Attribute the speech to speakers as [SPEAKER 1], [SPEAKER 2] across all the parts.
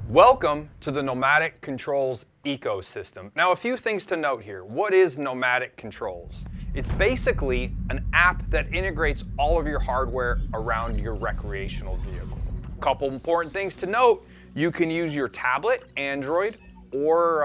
[SPEAKER 1] Welcome to the Nomadic Controls ecosystem. Now, a few things to note here. What is Nomadic Controls? It's basically an app that integrates all of your hardware around your recreational vehicle. A couple important things to note. You can use your tablet, Android, or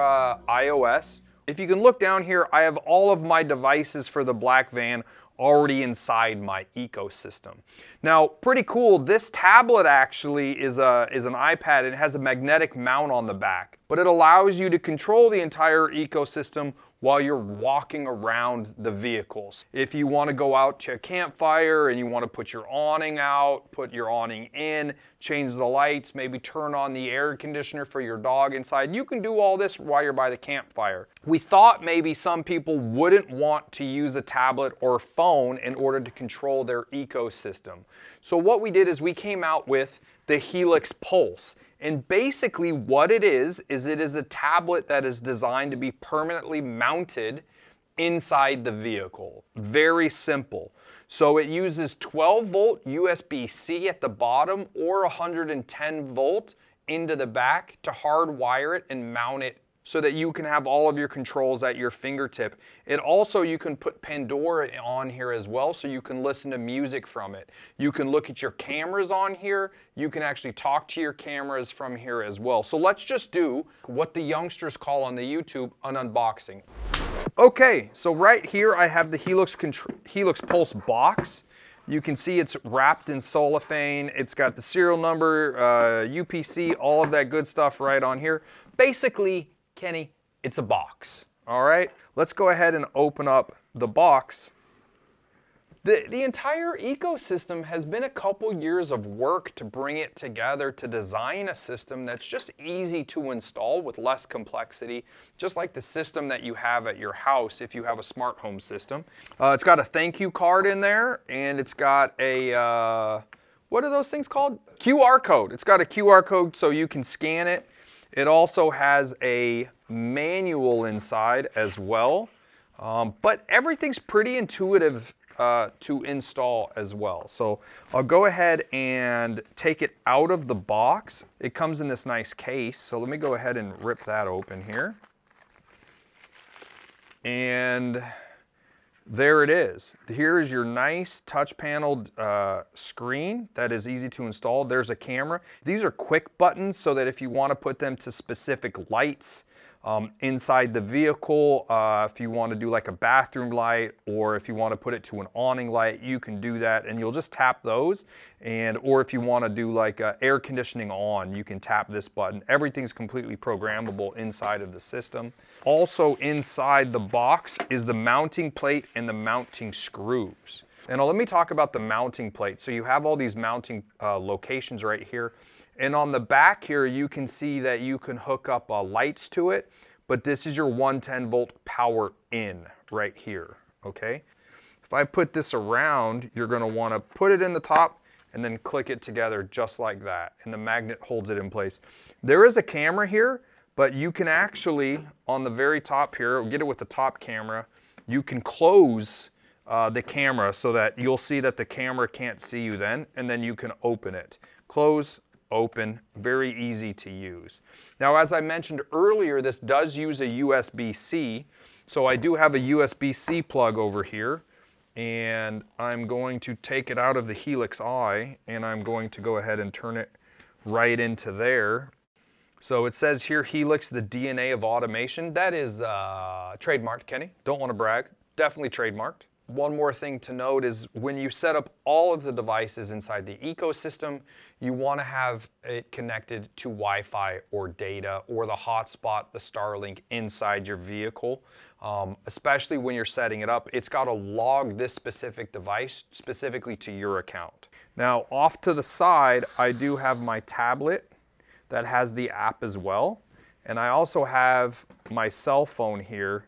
[SPEAKER 1] iOS. If you can look down here, I have all of my devices for the black van already inside my ecosystem. Now, pretty cool, this tablet actually is an iPad. It has a magnetic mount on the back, but it allows you to control the entire ecosystem while you're walking around the vehicles. If you want to go out to a campfire and you want to put your awning out, put your awning in, change the lights, maybe turn on the air conditioner for your dog inside, you can do all this while you're by the campfire. We thought maybe some people wouldn't want to use a tablet or phone in order to control their ecosystem. So what we did is we came out with the Helix Pulse. And basically what it is it is a tablet that is designed to be permanently mounted inside the vehicle. Very simple. So it uses 12 volt USB-C at the bottom or 110 volt into the back to hardwire it and mount it so that you can have all of your controls at your fingertip. It also, you can put Pandora on here as well, so you can listen to music from it. You can look at your cameras on here. You can actually talk to your cameras from here as well. So let's just do what the youngsters call on the YouTube an unboxing. Okay, so right here I have the Helix Pulse box. You can see it's wrapped in cellophane. It's got the serial number, UPC, all of that good stuff right on here. Basically, Kenny, it's a box. All right, let's go ahead and open up the box. The entire ecosystem has been a couple years of work to bring it together, to design a system that's just easy to install with less complexity, just like the system that you have at your house if you have a smart home system. It's got a thank you card in there, and it's got a, what are those things called? QR code. It's got a QR code so you can scan it. It also has a manual inside as well, but everything's pretty intuitive to install as well. So I'll go ahead and take it out of the box. It comes in this nice case, so let me go ahead and rip that open here. And there it is. Here is your nice touch paneled screen that is easy to install. There's a camera. These are quick buttons so that if you want to put them to specific lights inside the vehicle, if you want to do like a bathroom light, or if you want to put it to an awning light, you can do that, and you'll just tap those. And or if you want to do like air conditioning on, you can tap this button. Everything's completely programmable inside of the system. Also inside the box is the mounting plate and the mounting screws. And let me talk about the mounting plate. So you have all these mounting locations right here. And on the back here, you can see that you can hook up lights to it, but this is your 110 volt power in right here, okay? If I put this around, you're gonna wanna put it in the top and then click it together just like that, and the magnet holds it in place. There is a camera here, but you can actually, on the very top here, get it with the top camera, you can close the camera so that you'll see that the camera can't see you then, and then you can open it. Close, open, very easy to use. Now, as I mentioned earlier, this does use a USB-C, so I do have a USB-C plug over here, and I'm going to take it out of the Helix Eye, and I'm going to go ahead and turn it right into there. So it says here, Helix, the DNA of automation. That is trademarked, Kenny. Don't want to brag. Definitely trademarked. One more thing to note is when you set up all of the devices inside the ecosystem, you want to have it connected to Wi-Fi or data or the hotspot, the Starlink inside your vehicle. Especially when you're setting it up, it's got to log this specific device specifically to your account. Now, off to the side, I do have my tablet that has the app as well. And I also have my cell phone here.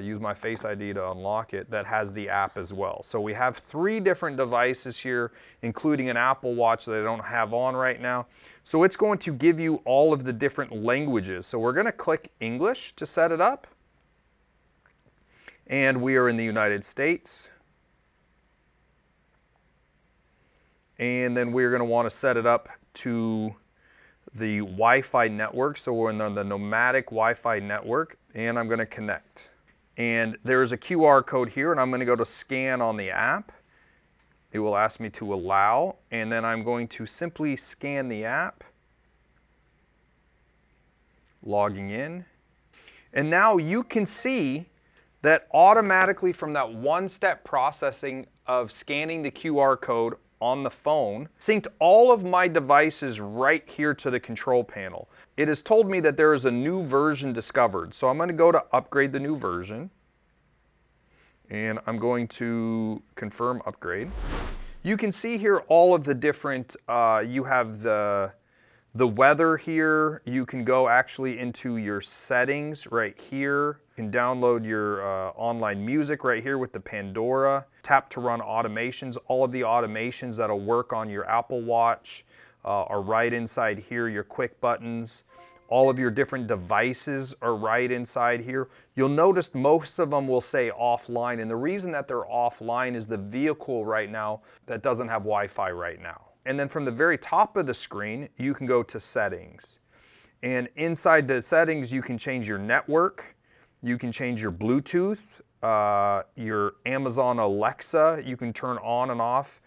[SPEAKER 1] Use my Face ID to unlock it, that has the app as well. So we have 3 different devices here, including an Apple Watch that I don't have on right now. So it's going to give you all of the different languages. So we're going to click English to set it up. And we are in the United States. And then we're going to want to set it up to the Wi-Fi network. So we're on the Nomadic Wi-Fi network, and I'm going to connect. And there's a QR code here, and I'm going to go to scan on the app. It will ask me to allow, and then I'm going to simply scan the app, logging in. And now you can see that automatically from that one-step processing of scanning the QR code on the phone, synced all of my devices right here to the control panel. It has told me that there is a new version discovered. So I'm going to go to upgrade the new version. And I'm going to confirm upgrade. You can see here all of the different, you have the weather here. You can go actually into your settings right here. You can download your online music right here with the Pandora. Tap to run automations. All of the automations that'll work on your Apple Watch are right inside here, your quick buttons. All of your different devices are right inside here. You'll notice most of them will say offline, and the reason that they're offline is the vehicle right now that doesn't have Wi-Fi right now. And then from the very top of the screen, you can go to settings. And inside the settings, you can change your network, you can change your Bluetooth, your Amazon Alexa, you can turn on and off.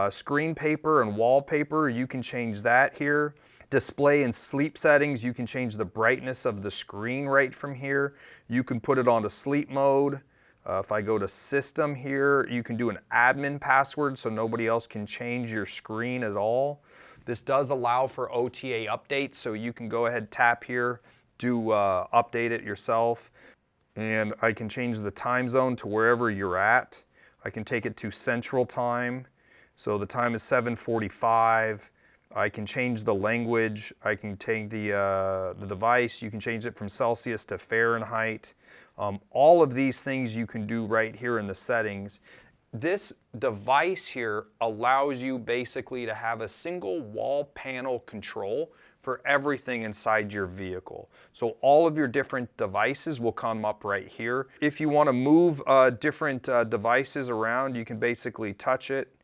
[SPEAKER 1] Screen paper and wallpaper, you can change that here. Display and sleep settings, you can change the brightness of the screen right from here. You can put it onto sleep mode. If I go to system here, you can do an admin password so nobody else can change your screen at all. This does allow for OTA updates, so you can go ahead, tap here, do update it yourself. And I can change the time zone to wherever you're at. I can take it to Central Time. So the time is 7:45. I can change the language. I can take the device. You can change it from Celsius to Fahrenheit. All of these things you can do right here in the settings. This device here allows you basically to have a single wall panel control for everything inside your vehicle. So all of your different devices will come up right here. If you want to move different devices around, you can basically touch it,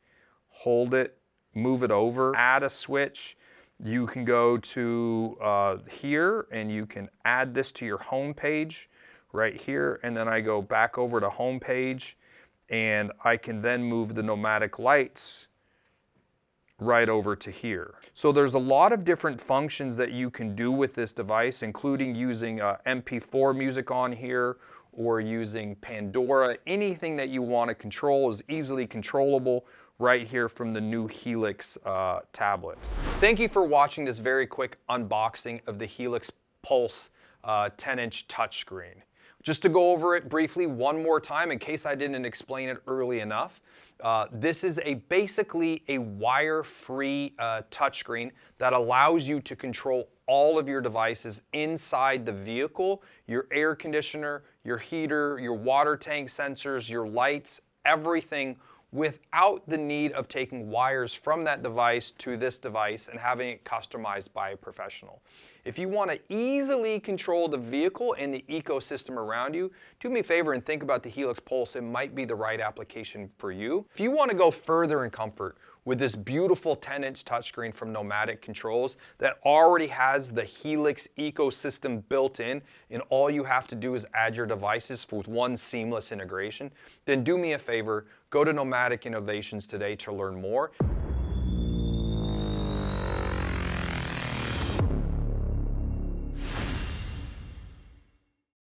[SPEAKER 1] hold it, move it over, add a switch. You can go to here and you can add this to your home page right here, and then I go back over to home page and I can then move the Nomadic lights right over to here. So there's a lot of different functions that you can do with this device, including using MP4 music on here or using Pandora. Anything that you want to control is easily controllable right here from the new Helix tablet. Thank you for watching this very quick unboxing of the Helix Pulse 10-inch touchscreen. Just to go over it briefly one more time in case I didn't explain it early enough. This is basically a wire-free touchscreen that allows you to control all of your devices inside the vehicle, your air conditioner, your heater, your water tank sensors, your lights, everything, without the need of taking wires from that device to this device and having it customized by a professional. If you want to easily control the vehicle and the ecosystem around you, do me a favor and think about the Helix Pulse. It might be the right application for you. If you want to go further in comfort with this beautiful 10-inch touchscreen from Nomadic Controls that already has the Helix ecosystem built in, and all you have to do is add your devices with one seamless integration, then do me a favor, go to Nomadic Innovations today to learn more.